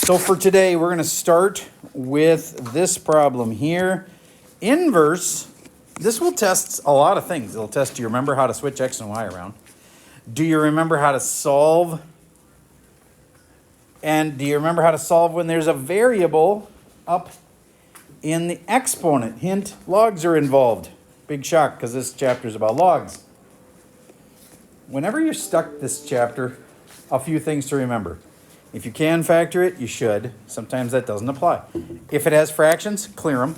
So for today, we're going to start with this problem here. Inverse, this will test a lot of things. It'll test, do you remember how to switch x and y around? Do you remember how to solve? And do you remember how to solve when there's a variable up in the exponent? Hint, logs are involved. Big shock, because this chapter is about logs. Whenever you're stuck this chapter, a few things to remember. If you can factor it, you should. Sometimes that doesn't apply. If it has fractions, clear them.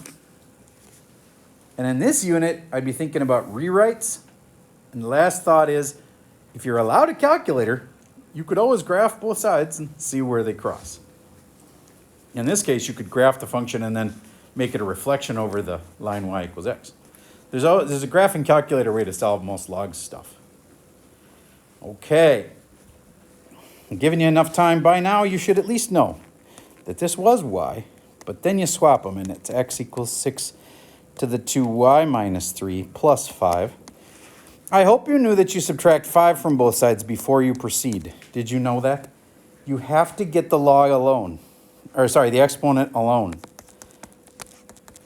And in this unit, I'd be thinking about rewrites. And the last thought is, if you're allowed a calculator, you could always graph both sides and see where they cross. In this case, you could graph the function and then make it a reflection over the line y equals x. There's a graphing calculator way to solve most log stuff. Okay. I'm giving you enough time. By now, you should at least know that this was y, but then you swap them, and it's x equals 6 to the 2y minus 3 plus 5. I hope you knew that you subtract 5 from both sides before you proceed. Did you know that? You have to get the log alone. The exponent alone.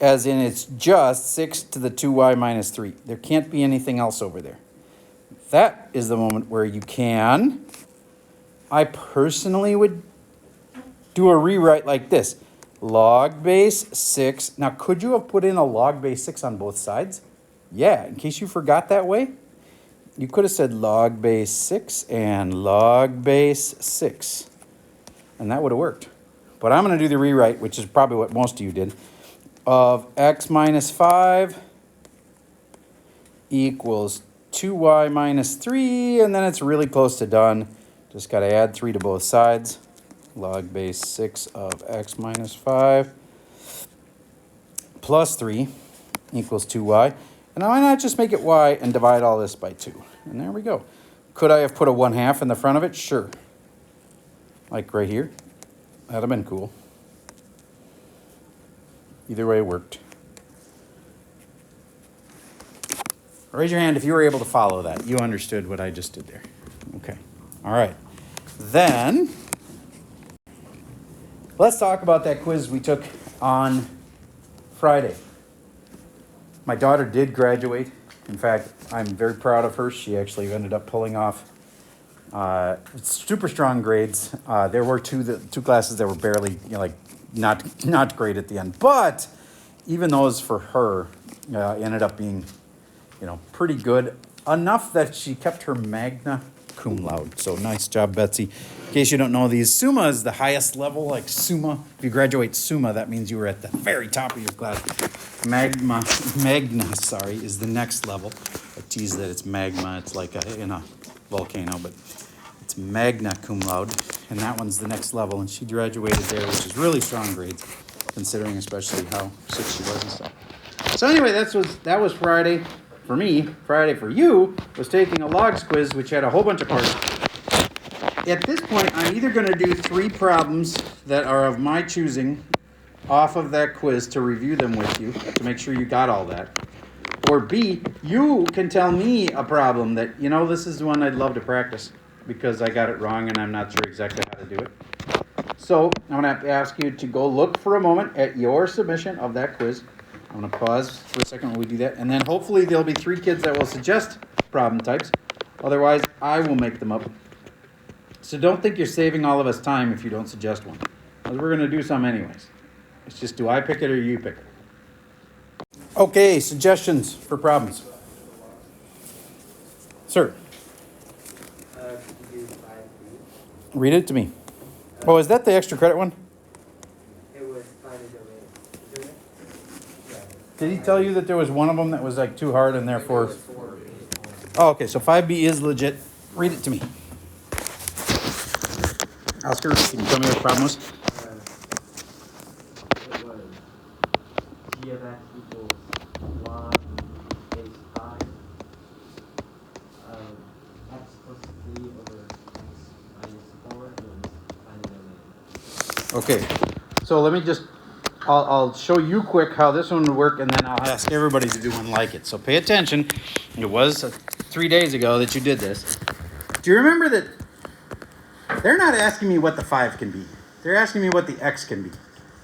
As in, it's just 6 to the 2y minus 3. There can't be anything else over there. That is the moment where you can. I personally would do a rewrite like this. Log base 6. Now, could you have put in a log base 6 on both sides? Yeah, in case you forgot that way. You could have said log base 6 and log base 6. And that would have worked. But I'm going to do the rewrite, which is probably what most of you did, of x minus 5 equals 2y minus 3. And then it's really close to done. Just got to add 3 to both sides. Log base 6 of x minus 5 plus 3 equals 2y. And why not just make it y and divide all this by 2? And there we go. Could I have put a 1/2 in the front of it? Sure. Like right here. That'd have been cool. Either way, it worked. Raise your hand if you were able to follow that. You understood what I just did there. Okay. All right. Then, let's talk about that quiz we took on Friday. My daughter did graduate. In fact, I'm very proud of her. She actually ended up pulling off super strong grades. There were two classes that were barely, not great at the end. But even those for her ended up being, pretty good. Enough that she kept her magna cum laude. So nice job, Betsy. In case you don't know, these Summa is the highest level, like Summa. If you graduate Summa, that means you were at the very top of your class. Magna, is the next level. I tease that it's magma. It's like in a volcano, but it's magna cum laude, and that one's the next level. And she graduated there, which is really strong grades, considering especially how sick she was and stuff. So anyway, that was Friday. For me, Friday for you, was taking a logs quiz, which had a whole bunch of parts. At this point, I'm either going to do 3 problems that are of my choosing off of that quiz to review them with you, to make sure you got all that. Or B, you can tell me a problem that, this is the one I'd love to practice because I got it wrong and I'm not sure exactly how to do it. So I'm going to have to ask you to go look for a moment at your submission of that quiz. I'm going to pause for a second while we do that. And then hopefully there'll be 3 kids that will suggest problem types. Otherwise, I will make them up. So don't think you're saving all of us time if you don't suggest one. Because we're going to do some anyways. It's just, do I pick it or you pick it? Okay, suggestions for problems. Sir. Read it to me. Oh, is that the extra credit one? Did he tell you that there was one of them that was like too hard and therefore... Oh, okay, so 5B is legit. Read it to me. Oscar, can you tell me what the problem was? It was g of x equals log base 5 of x plus 3 over x minus 4 and finally Okay, so let me just... I'll show you quick how this one would work, and then I'll ask everybody to do one like it. So pay attention. It was 3 days ago that you did this. Do you remember that they're not asking me what the 5 can be? They're asking me what the x can be.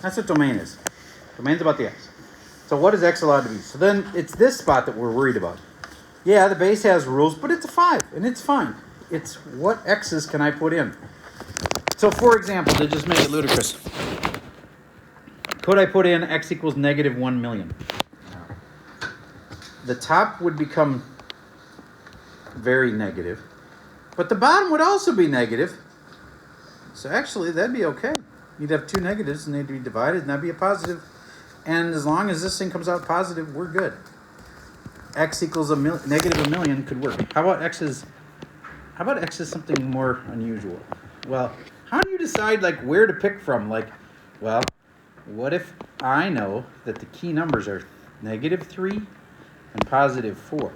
That's what domain is. Domain's about the x. So what is x allowed to be? So then it's this spot that we're worried about. Yeah, the base has rules, but it's a 5, and it's fine. It's what x's can I put in? So for example, to just make it ludicrous, could I put in x equals negative 1 million? The top would become very negative, but the bottom would also be negative. So actually, that'd be okay. You'd have two negatives, and they'd be divided, and that'd be a positive. And as long as this thing comes out positive, we're good. X equals negative 1 million could work. How about x is something more unusual? Well, how do you decide like where to pick from? Like, well, what if I know that the key numbers are negative 3 and positive 4?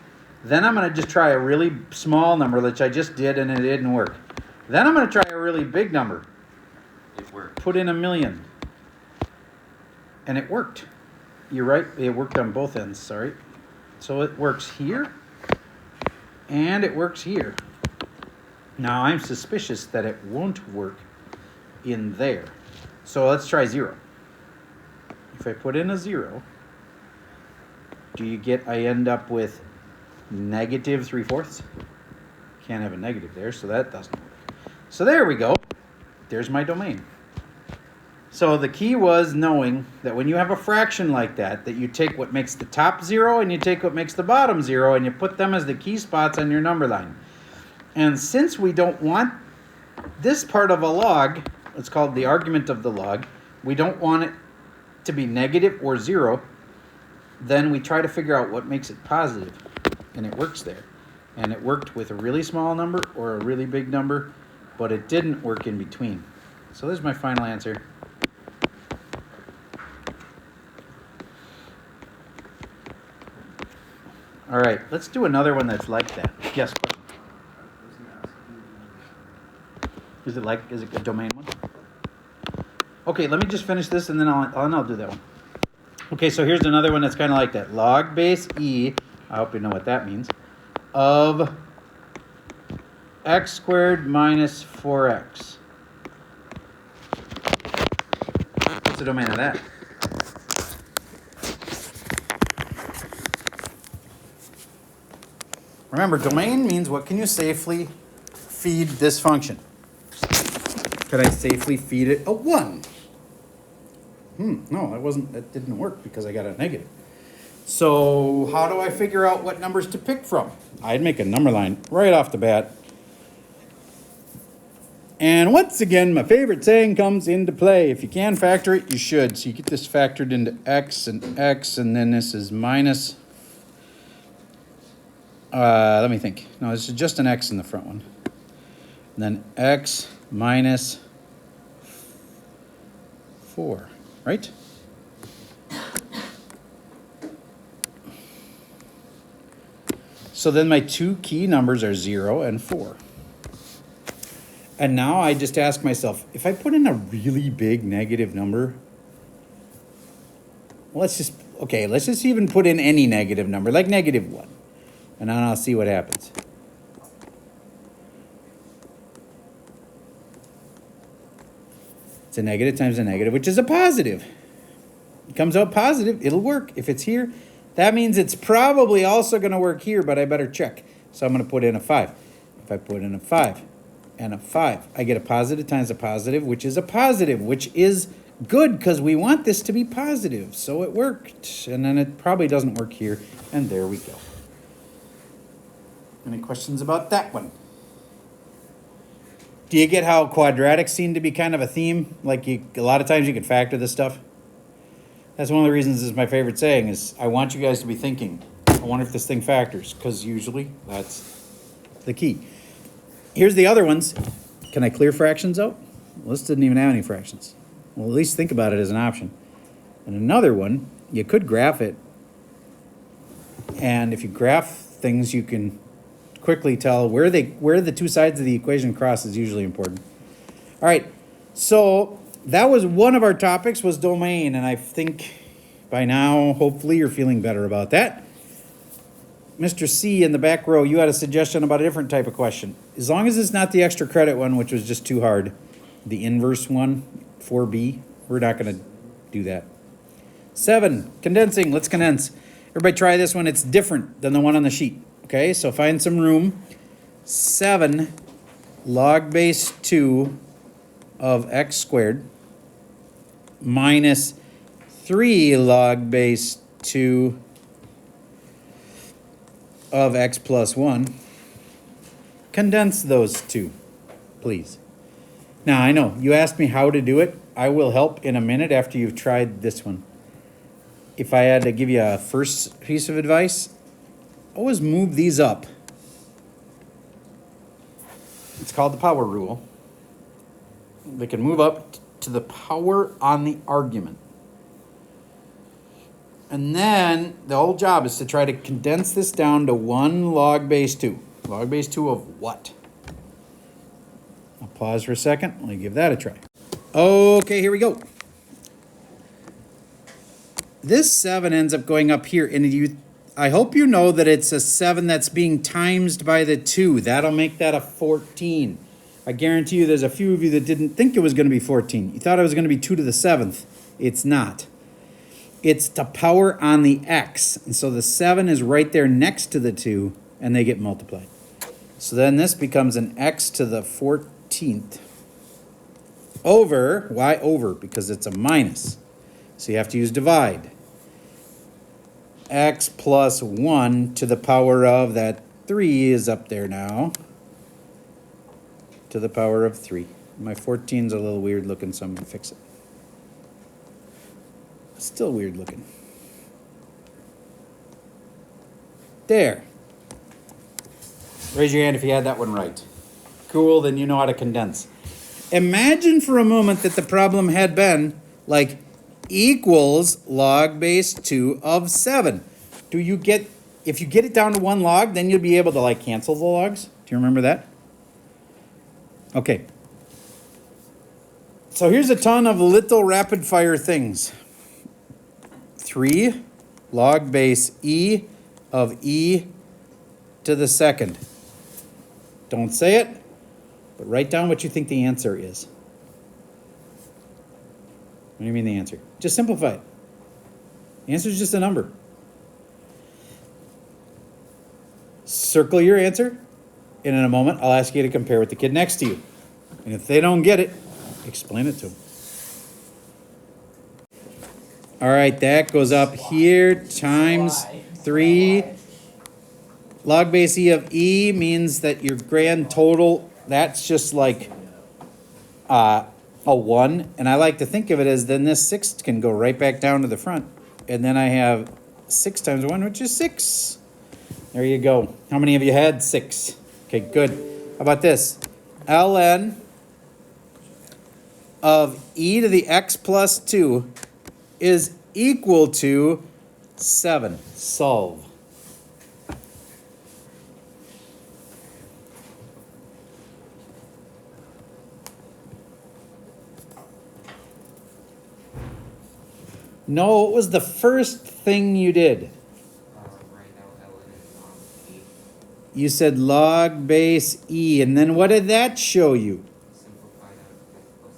Then I'm going to just try a really small number, which I just did, and it didn't work. Then I'm going to try a really big number. It worked. Put in 1 million. And it worked. You're right. It worked on both ends. Sorry. So it works here. And it works here. Now I'm suspicious that it won't work in there. So let's try 0. If I put in a 0, I end up with negative 3/4. Can't have a negative there, so that doesn't work. So there we go. There's my domain. So the key was knowing that when you have a fraction like that, that you take what makes the top 0 and you take what makes the bottom 0 and you put them as the key spots on your number line. And since we don't want this part of a log, it's called the argument of the log, we don't want it to be negative or 0, then we try to figure out what makes it positive. And it works there. And it worked with a really small number or a really big number, but it didn't work in between. So there's my final answer. All right, let's do another one that's like that. Yes, question. Is it a domain one? Okay, let me just finish this and then I'll do that one. Okay, so here's another one that's kind of like that. Log base e, I hope you know what that means, of x squared minus 4x. What's the domain of that? Remember, domain means what can you safely feed this function? Could I safely feed it a 1? No, that didn't work because I got a negative. So how do I figure out what numbers to pick from? I'd make a number line right off the bat. And once again, my favorite saying comes into play. If you can factor it, you should. So you get this factored into x, and then this is minus. Let me think. No, this is just an x in the front one. And then x minus 4, right? So then my two key numbers are 0 and 4. And now I just ask myself, if I put in a really big negative number, let's just even put in any negative number, like negative 1. And then I'll see what happens. It's a negative times a negative, which is a positive. It comes out positive, it'll work. If it's here, that means it's probably also going to work here, but I better check. So I'm going to put in a 5. If I put in a 5 and a 5, I get a positive times a positive, which is a positive, which is good because we want this to be positive. So it worked. And then it probably doesn't work here. And there we go. Any questions about that one? Do you get how quadratics seem to be kind of a theme? Like a lot of times you can factor this stuff. That's one of the reasons this is my favorite saying is I want you guys to be thinking, I wonder if this thing factors, because usually that's the key. Here's the other ones. Can I clear fractions out? Well, this didn't even have any fractions. Well, at least think about it as an option. And another one, you could graph it. And if you graph things, you can quickly tell where the two sides of the equation cross is usually important. All right, so that was one of our topics was domain, and I think by now, hopefully, you're feeling better about that. Mr. C in the back row, you had a suggestion about a different type of question. As long as it's not the extra credit one, which was just too hard, the inverse one, 4b. We're not going to do that. 7, condensing. Let's condense. Everybody try this one. It's different than the one on the sheet. Okay, so find some room. 7 log base 2 of x squared minus 3 log base 2 of x plus 1. Condense those two, please. Now, I know you asked me how to do it. I will help in a minute after you've tried this one. If I had to give you a first piece of advice, always move these up. It's called the power rule. They can move up to the power on the argument. And then the whole job is to try to condense this down to 1 log base 2. Log base 2 of what? I'll pause for a second. Let me give that a try. Okay, here we go. This 7 ends up going up here. And I hope you know that it's a 7 that's being times by the 2. That'll make that a 14. I guarantee you there's a few of you that didn't think it was going to be 14. You thought it was going to be 2 to the 7th. It's not. It's the power on the x. And so the 7 is right there next to the 2, and they get multiplied. So then this becomes an x to the 14th over, why over? Because it's a minus. So you have to use divide. X plus 1 to the power of, that 3 is up there now, to the power of 3. My 14's a little weird looking, so I'm going to fix it. Still weird looking. There. Raise your hand if you had that one right. Cool, then you know how to condense. Imagine for a moment that the problem had been like equals log base 2 of 7. Do you get, if you get it down to 1 log, then you'll be able to like cancel the logs? Do you remember that? Okay. So here's a ton of little rapid fire things. 3 log base e of e to the 2nd. Don't say it, but write down what you think the answer is. What do you mean the answer? Just simplify it. The answer is just a number. Circle your answer, and in a moment I'll ask you to compare with the kid next to you. And if they don't get it, explain it to them. All right, that goes up here times 3. Log base e of e means that your grand total, that's just like a 1. And I like to think of it as then this 6 can go right back down to the front. And then I have 6 times 1, which is 6. There you go. How many of you had 6? Okay, good. How about this? ln of e to the x plus 2 is equal to 7. Solve. No, it was the first thing you did. Right now, ln is 8. You said log base e, and then what did that show you? Simplify that to x plus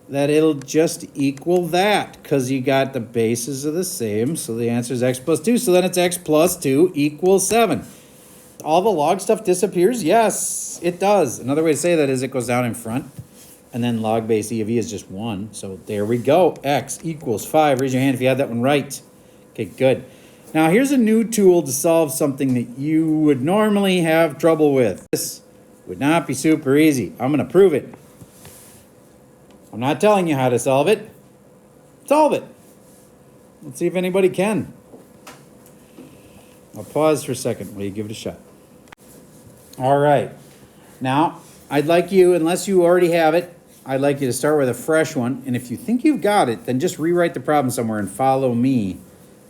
2. That it'll just equal that, because you got the bases are the same, so the answer is x plus 2. So then it's x plus 2 equals 7. All the log stuff disappears? Yes, it does. Another way to say that is it goes down in front, and then log base e of e is just 1. So there we go. X equals 5. Raise your hand if you had that one right. Okay, good. Now here's a new tool to solve something that you would normally have trouble with. This would not be super easy. I'm going to prove it. I'm not telling you how to solve it. Solve it. Let's see if anybody can. I'll pause for a second while you give it a shot. All right. Now, I'd like you, unless you already have it, I'd like you to start with a fresh one. And if you think you've got it, then just rewrite the problem somewhere and follow me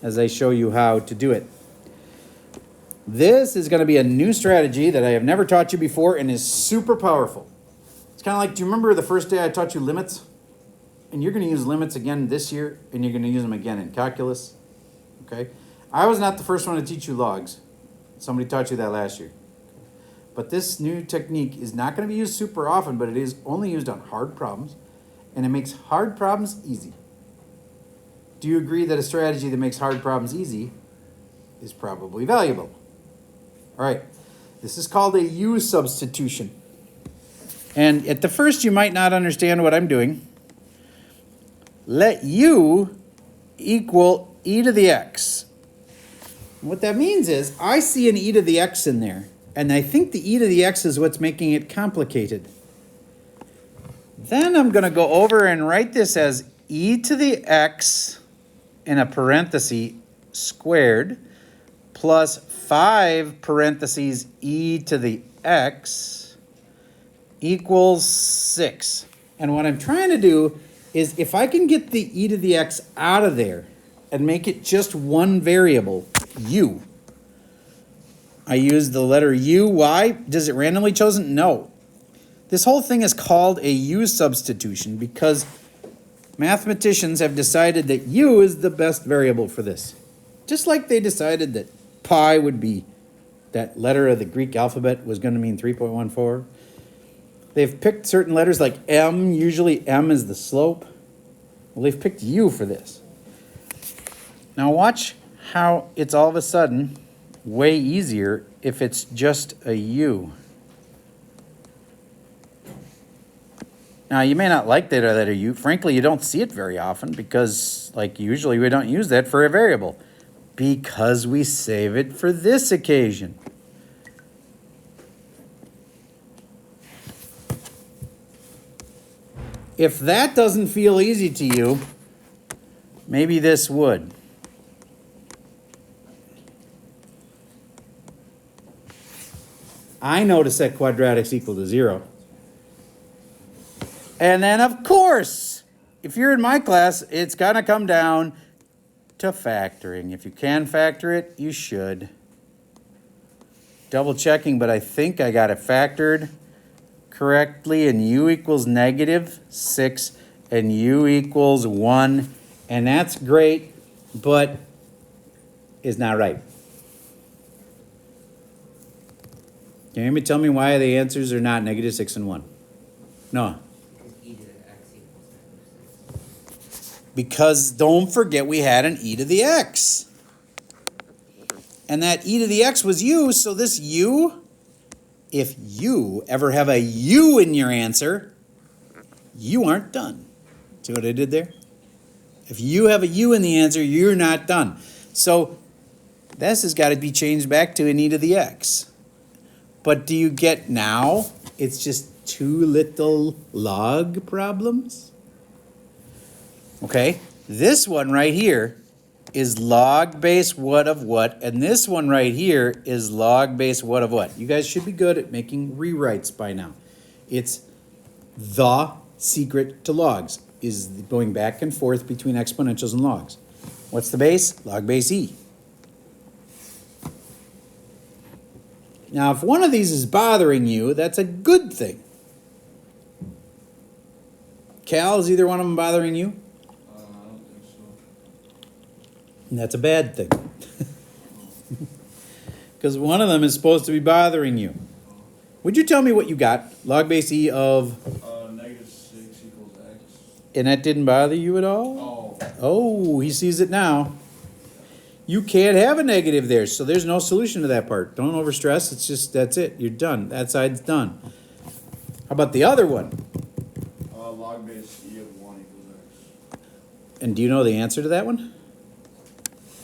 as I show you how to do it. This is going to be a new strategy that I have never taught you before and is super powerful. It's kind of like, do you remember the first day I taught you limits? And you're going to use limits again this year, and you're going to use them again in calculus. Okay? I was not the first one to teach you logs. Somebody taught you that last year. But this new technique is not going to be used super often, but it is only used on hard problems. and it makes hard problems easy. Do you agree that a strategy that makes hard problems easy is probably valuable? All right, this is called a U-substitution. And at the first, you might not understand what I'm doing. Let U equal e to the x. And what that means is I see an e to the x in there, and I think the e to the x is what's making it complicated. Then I'm going to go over and write this as e to the x in a parenthesis squared plus 5 parentheses e to the x equals 6. And what I'm trying to do is if I can get the e to the x out of there and make it just one variable, u. I use the letter u. Why? Does it randomly chosen? No. This whole thing is called a U-substitution because mathematicians have decided that u is the best variable for this. Just like they decided that pi would be, that letter of the Greek alphabet was going to mean 3.14. They've picked certain letters like m. Usually m is the slope. Well, they've picked u for this. Now watch how it's all of a sudden way easier if it's just a u. Now, you may not like that letter u. Frankly, you don't see it very often because, like, usually we don't use that for a variable because we save it for this occasion. If that doesn't feel easy to you, maybe this would. I know to set quadratics equal to 0. And then, of course, if you're in my class, it's going to come down to factoring. If you can factor it, you should. Double checking, but I think I got it factored correctly. And u equals -6 and u equals 1. And that's great, but is not right. Can you tell me why the answers are not -6 and 1? No. Because don't forget we had an e to the x. And that e to the x was u, so this u, if you ever have a u in your answer, you aren't done. See what I did there? If you have a u in the answer, you're not done. So this has got to be changed back to an e to the x. But do you get now? It's just two little log problems. Okay, this one right here is log base what of what, and this one right here is log base what of what. You guys should be good at making rewrites by now. It's the secret to logs, is going back and forth between exponentials and logs. What's the base? Log base e. Now, if one of these is bothering you, that's a good thing. Cal, is either one of them bothering you? I don't think so. And that's a bad thing. Because one of them is supposed to be bothering you. Would you tell me what you got? Log base e of? -6 equals x. And that didn't bother you at all? Oh. Oh, he sees it now. You can't have a negative there, so there's no solution to that part. Don't overstress. It's just, that's it. You're done. That side's done. How about the other one? Log base e of 1 equals x. And do you know the answer to that one?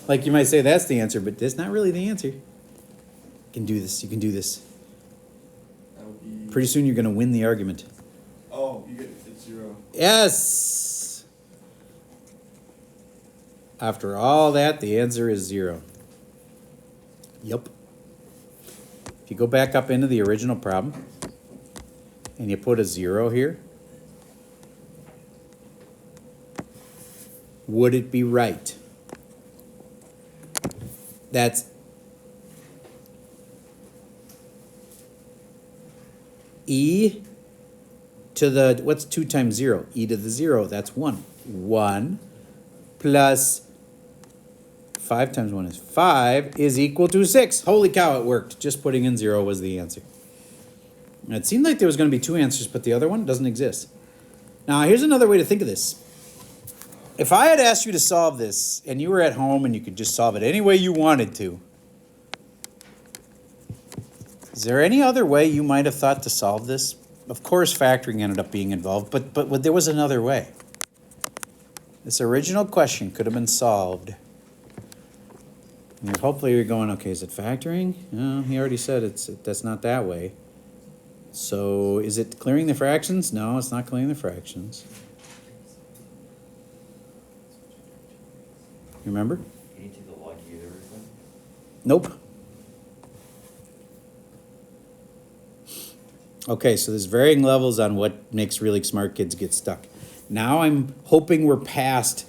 Like you might say that's the answer, but that's not really the answer. You can do this. You can do this. That would be... Pretty soon you're going to win the argument. Oh, it's 0. Yes! After all that, the answer is 0. Yep. If you go back up into the original problem and you put a 0 here, would it be right? That's e to the, what's 2 times 0? E to the 0, that's 1. 1 plus 5 times 1 is 5 is equal to 6. Holy cow, it worked. Just putting in 0 was the answer. And it seemed like there was going to be 2 answers, but the other one doesn't exist. Now, here's another way to think of this. If I had asked you to solve this, and you were at home and you could just solve it any way you wanted to, is there any other way you might have thought to solve this? Of course, factoring ended up being involved, but there was another way. This original question could have been solved. And hopefully you're going, okay, is it factoring? No, he already said that's not that way. So is it clearing the fractions? No, it's not clearing the fractions. Remember? E to the log either, isn't it? Nope. Okay, so there's varying levels on what makes really smart kids get stuck. Now I'm hoping we're past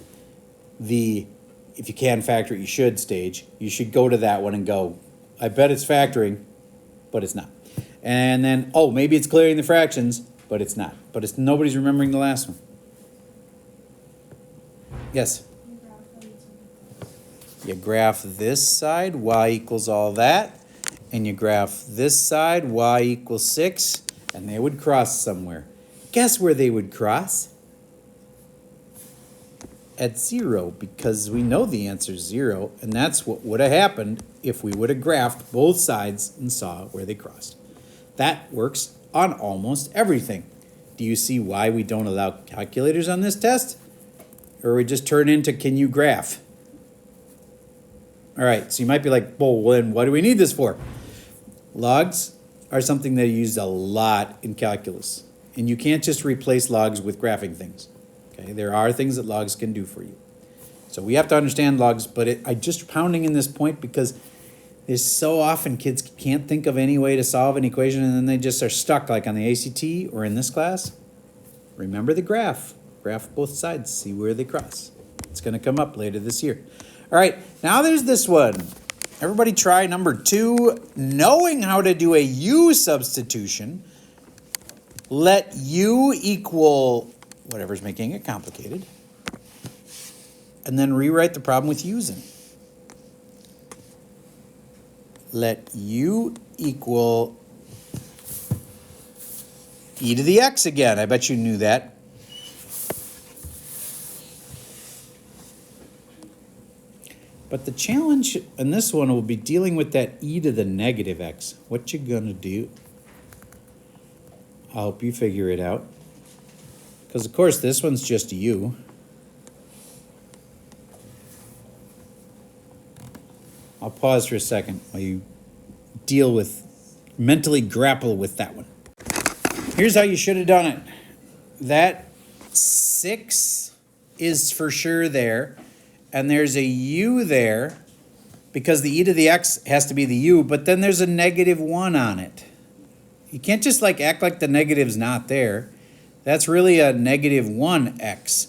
the if you can factor it, you should stage. You should go to that one and go, I bet it's factoring, but it's not. And then, oh, maybe it's clearing the fractions, but it's not. But it's nobody's remembering the last one. Yes? You graph this side, y equals all that. And you graph this side, y equals 6. And they would cross somewhere. Guess where they would cross? At 0, because we know the answer is 0. And that's what would have happened if we would have graphed both sides and saw where they crossed. That works on almost everything. Do you see why we don't allow calculators on this test? Or we just turn into, can you graph? All right, so you might be like, well, then what do we need this for? Logs are something that are used a lot in calculus. And you can't just replace logs with graphing things. Okay, there are things that logs can do for you. So we have to understand logs, but I'm just pounding in this point because there's so often kids can't think of any way to solve an equation and then they just are stuck like on the ACT or in this class. Remember the graph. Graph both sides, see where they cross. It's going to come up later this year. All right, now there's this one. Everybody try number 2. Knowing how to do a U-substitution, let U equal whatever's making it complicated, and then rewrite the problem with U's in it. Let U equal e to the x again. I bet you knew that. But the challenge in this one will be dealing with that e to the negative x. What you gonna do? I'll help you figure it out. Because of course this one's just u. I'll pause for a second while you mentally grapple with that one. Here's how you should have done it. That 6 is for sure there. And there's a u there because the e to the x has to be the u, but then there's a -1 on it. You can't just act like the negative's not there. That's really a -1x.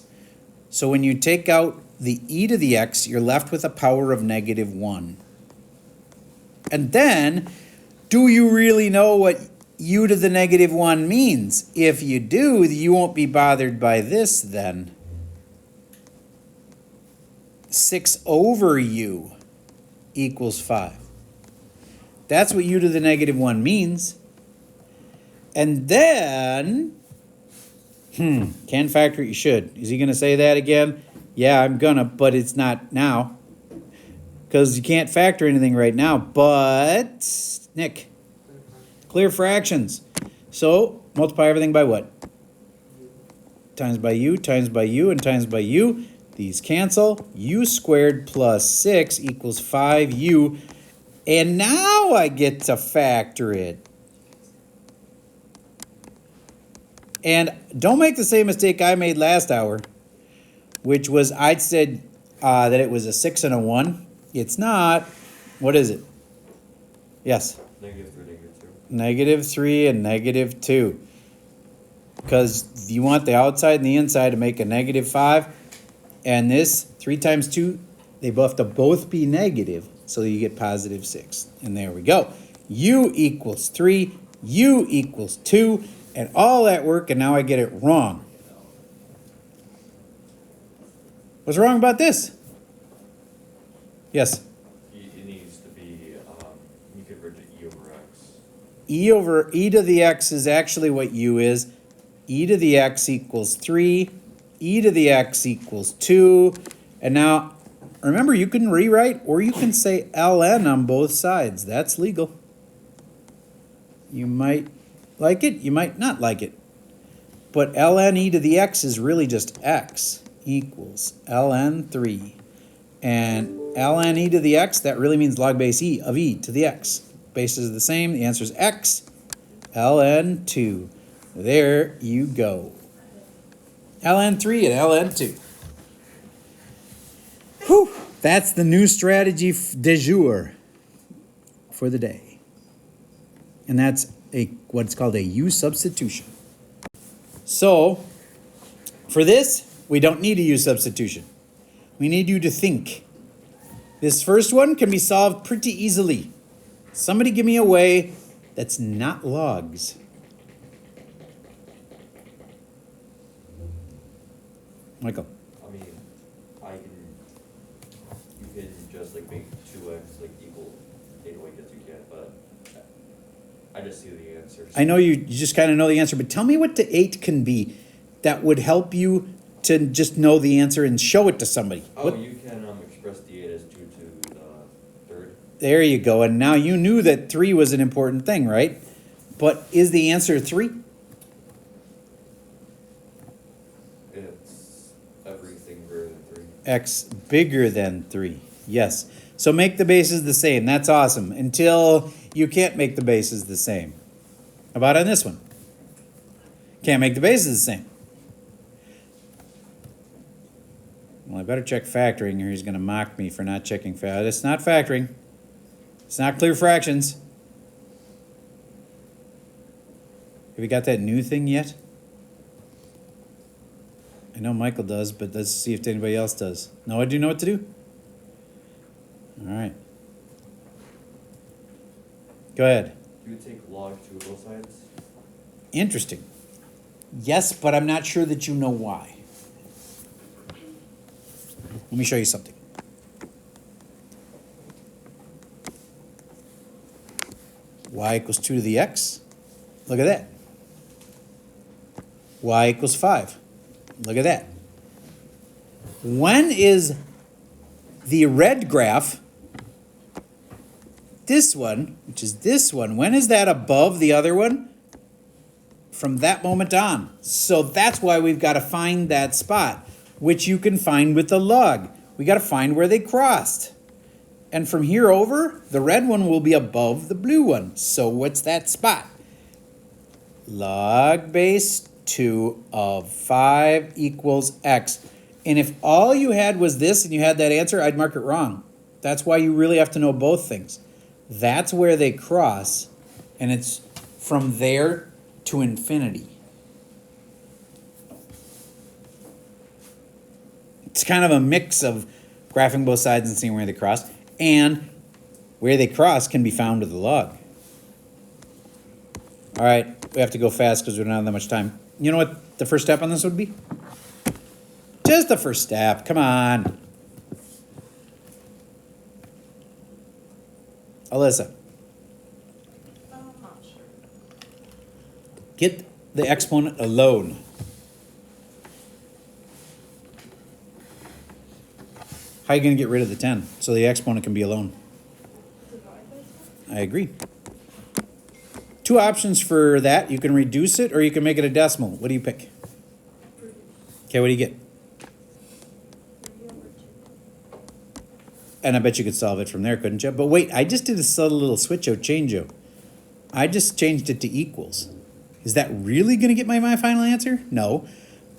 So when you take out the e to the x, you're left with a power of -1. And then, do you really know what u to the -1 means? If you do, you won't be bothered by this then. 6 over u equals 5. That's what u to the -1 means. And then, can factor it, you should. Is he going to say that again? Yeah, I'm going to, but it's not now. Because you can't factor anything right now. But, Nick, clear fractions. So, multiply everything by what? Times by u, and times by u. These cancel. U squared plus 6 equals 5u. And now I get to factor it. And don't make the same mistake I made last hour, which was I said that it was a 6 and a 1. It's not. What is it? Yes? -3, -3 and -2. Because you want the outside and the inside to make a -5. And this, 3 times 2, they have to both be negative, so you get +6. And there we go. U equals 3, U equals 2, and all that work, and now I get it wrong. What's wrong about this? Yes? It needs to be, you convert to e over x. E to the x is actually what u is. e to the x equals 3, e to the x equals 2. And now, remember, you can rewrite or you can say ln on both sides. That's legal. You might like it, you might not like it. But ln e to the x is really just x equals ln 3. And ln e to the x, that really means log base e of e to the x. Bases are the same. The answer is x ln 2. There you go. ln 3 and ln 2. Whew, that's the new strategy de jour for the day. And that's what's called a U-Substitution. So, for this, we don't need a U-Substitution. We need you to think. This first one can be solved pretty easily. Somebody give me a way that's not logs. Michael. I mean, you can just like make 2x like equal 8 away gets you can, but I just see the answer. I know you just kind of know the answer, but tell me what the 8 can be that would help you to just know the answer and show it to somebody. Oh, you can express the 8 as 2 to the third. There you go. And now you knew that 3 was an important thing, right? But is the answer 3? It's everything greater than 3. X bigger than 3. Yes. So make the bases the same. That's awesome. Until you can't make the bases the same. How about on this one? Can't make the bases the same. Well, I better check factoring or he's going to mock me for not checking factoring. It's not factoring. It's not clear fractions. Have you got that new thing yet? I know Michael does, but let's see if anybody else does. No, I do know what to do? All right. Go ahead. You would take log 2 of both sides? Interesting. Yes, but I'm not sure that you know why. Let me show you something. Y equals 2 to the x. Look at that. Y equals 5. Look at that. When is the red graph, this one, which is this one, when is that above the other one? From that moment on. So that's why we've got to find that spot, which you can find with the log. We got to find where they crossed. And from here over, the red one will be above the blue one. So what's that spot? Log base 2 of 5 equals x. And if all you had was this and you had that answer, I'd mark it wrong. That's why you really have to know both things. That's where they cross, and it's from there to infinity. It's kind of a mix of graphing both sides and seeing where they cross, and where they cross can be found with the log. All right, we have to go fast because we don't have that much time. You know what the first step on this would be? Just the first step, come on. Alyssa. I'm not sure. Get the exponent alone. How are you going to get rid of the 10 so the exponent can be alone? Divide by 10? I agree. Two options for that. You can reduce it or you can make it a decimal. What do you pick? Okay, what do you get? 3 over 2. And I bet you could solve it from there, couldn't you? But wait, I just did a subtle little switch-o, change-o. I just changed it to equals. Is that really going to get my final answer? No.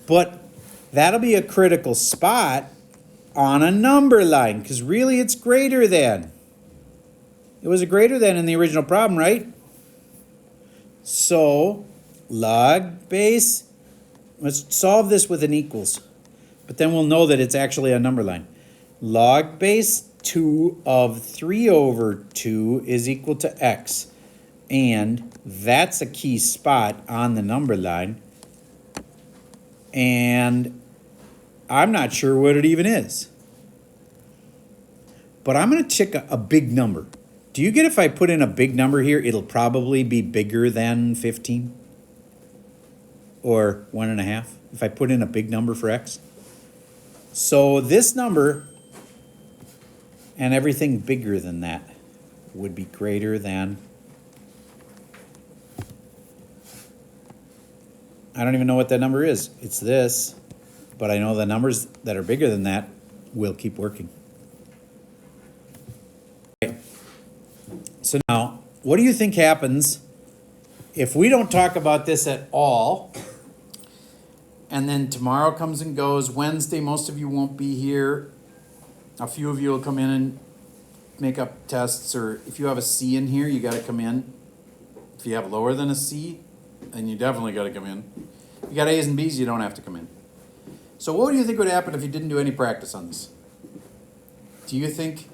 But that'll be a critical spot on a number line, because really it's greater than. It was a greater than in the original problem, right? So, log base, let's solve this with an equals. But then we'll know that it's actually a number line. Log base 2 of 3 over 2 is equal to x. And that's a key spot on the number line. And I'm not sure what it even is. But I'm going to check a big number. Do you get if I put in a big number here, it'll probably be bigger than 15? or 1.5 if I put in a big number for x. So this number and everything bigger than that would be greater than, I don't even know what that number is. It's this, but I know the numbers that are bigger than that will keep working. Okay. So now, what do you think happens if we don't talk about this at all? And then tomorrow comes and goes. Wednesday, most of you won't be here. A few of you will come in and make up tests, or if you have a C in here, you got to come in. If you have lower than a C, then you definitely got to come in. If you got A's and B's, you don't have to come in. So what do you think would happen if you didn't do any practice on this? Do you think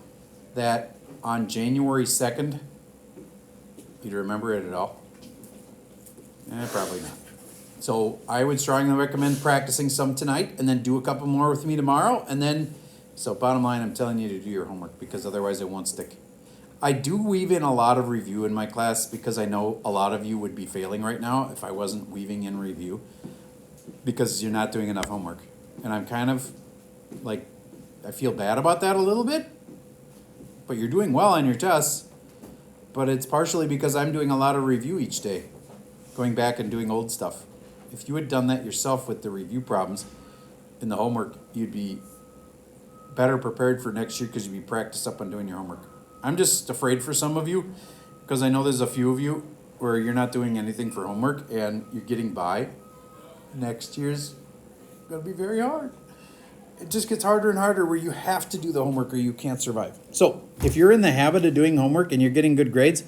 that on January 2nd, you'd remember it at all? Probably not. So I would strongly recommend practicing some tonight and then do a couple more with me tomorrow. And then, so bottom line, I'm telling you to do your homework because otherwise it won't stick. I do weave in a lot of review in my class because I know a lot of you would be failing right now if I wasn't weaving in review because you're not doing enough homework. And I'm kind of like, I feel bad about that a little bit, but you're doing well on your tests. But it's partially because I'm doing a lot of review each day, going back and doing old stuff. If you had done that yourself with the review problems in the homework, you'd be better prepared for next year because you'd be practiced up on doing your homework. I'm just afraid for some of you because I know there's a few of you where you're not doing anything for homework and you're getting by. Next year's going to be very hard. It just gets harder and harder where you have to do the homework or you can't survive. So if you're in the habit of doing homework and you're getting good grades,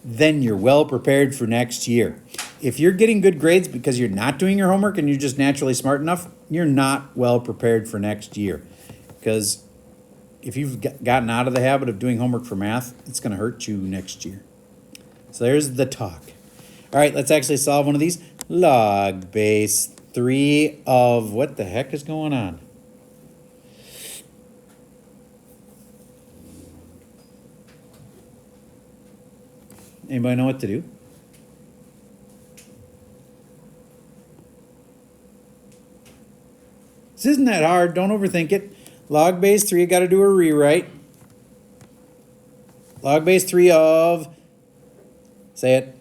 then you're well prepared for next year. If you're getting good grades because you're not doing your homework and you're just naturally smart enough, you're not well prepared for next year. Because if you've gotten out of the habit of doing homework for math, it's going to hurt you next year. So there's the talk. All right, let's actually solve one of these. Log base 3 of, what the heck is going on? Anybody know what to do? This isn't that hard. Don't overthink it. Log base 3, you got to do a rewrite. Log base 3 of, say it,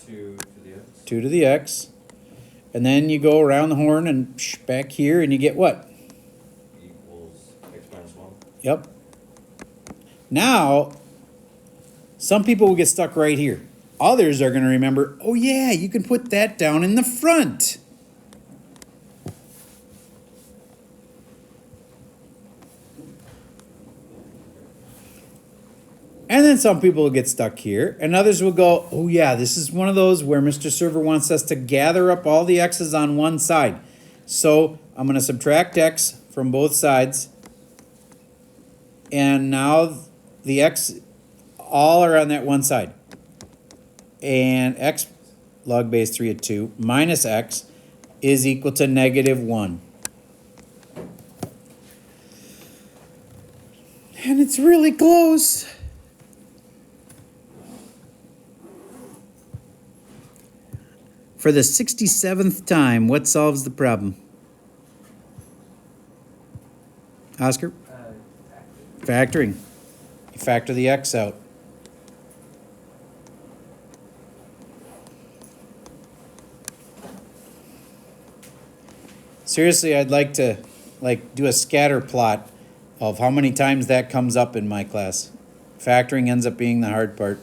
2 to the x. 2 to the x. And then you go around the horn and back here and you get what? Equals x minus 1. Yep. Now, some people will get stuck right here. Others are going to remember, oh yeah, you can put that down in the front. And then some people will get stuck here, and others will go, oh yeah, this is one of those where Mr. Server wants us to gather up all the x's on one side. So I'm going to subtract x from both sides. And now the x all are on that one side. And x log base 3 of 2 minus x is equal to -1. And it's really close. For the 67th time, what solves the problem? Oscar? Factoring. You factor the x out. Seriously, I'd like to do a scatter plot of how many times that comes up in my class. Factoring ends up being the hard part.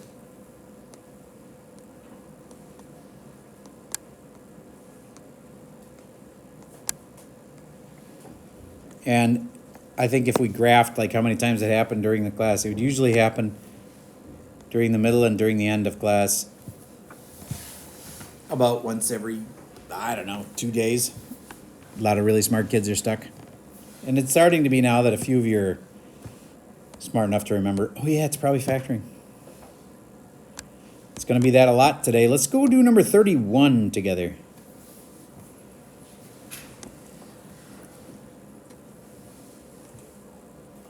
And I think if we graphed like how many times it happened during the class, it would usually happen during the middle and during the end of class. About once every, I don't know, 2 days. A lot of really smart kids are stuck. And it's starting to be now that a few of you are smart enough to remember, oh yeah, it's probably factoring. It's going to be that a lot today. Let's go do number 31 together.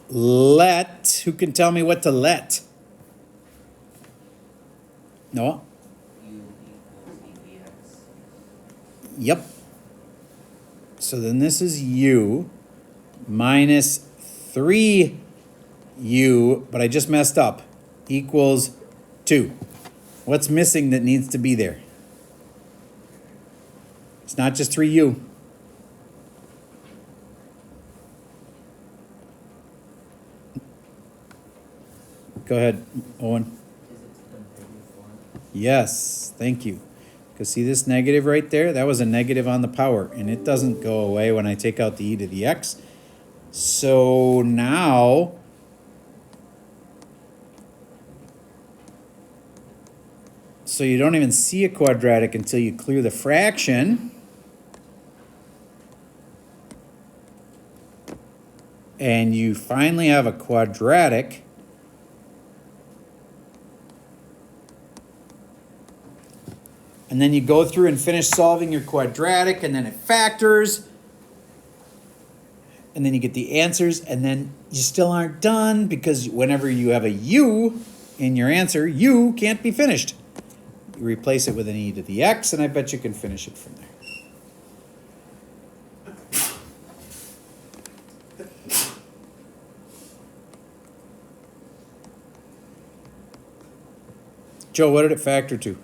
Let, who can tell me what to let? Noah? U equals Yep. So then this is u minus 3u, but I just messed up, equals 2. What's missing that needs to be there? It's not just 3u. Go ahead, Owen. Is it the negative one? Yes, thank you. Because see this negative right there? That was a negative on the power, and it doesn't go away when I take out the e to the x. So now, so you don't even see a quadratic until you clear the fraction. And you finally have a quadratic. And then you go through and finish solving your quadratic, and then it factors. And then you get the answers, and then you still aren't done because whenever you have a u in your answer, u can't be finished. You replace it with an e to the x, and I bet you can finish it from there. Joe, what did it factor to?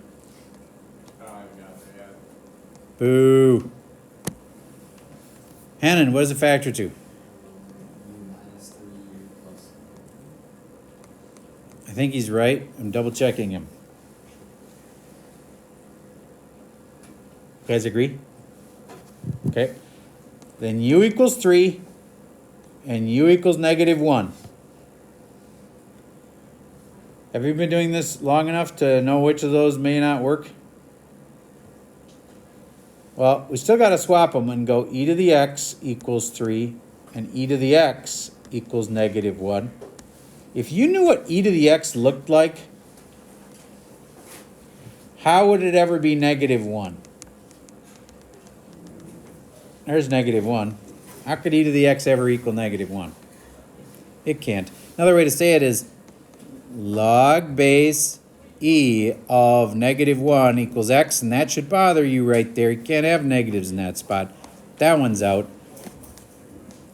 Oh, I haven't got there yet. Boo. Hannon, what does it factor to? U minus 3 plus. I think he's right. I'm double checking him. You guys agree? Okay. Then u equals 3 and u equals negative 1. Have you been doing this long enough to know which of those may not work? Well, we still got to swap them and go e to the x equals 3 and e to the x equals negative 1. If you knew what e to the x looked like, how would it ever be negative 1? There's negative 1. How could e to the x ever equal negative 1? It can't. Another way to say it is log base e of negative 1 equals x, and that should bother you right there. You can't have negatives in that spot. That one's out.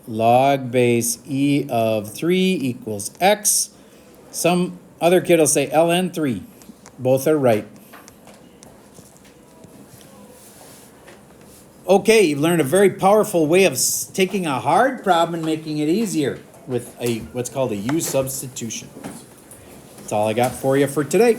Log base e of 3 equals x. Some other kid will say ln 3. Both are right. Okay, you've learned a very powerful way of taking a hard problem and making it easier with what's called a U-Substitution. That's all I got for you for today.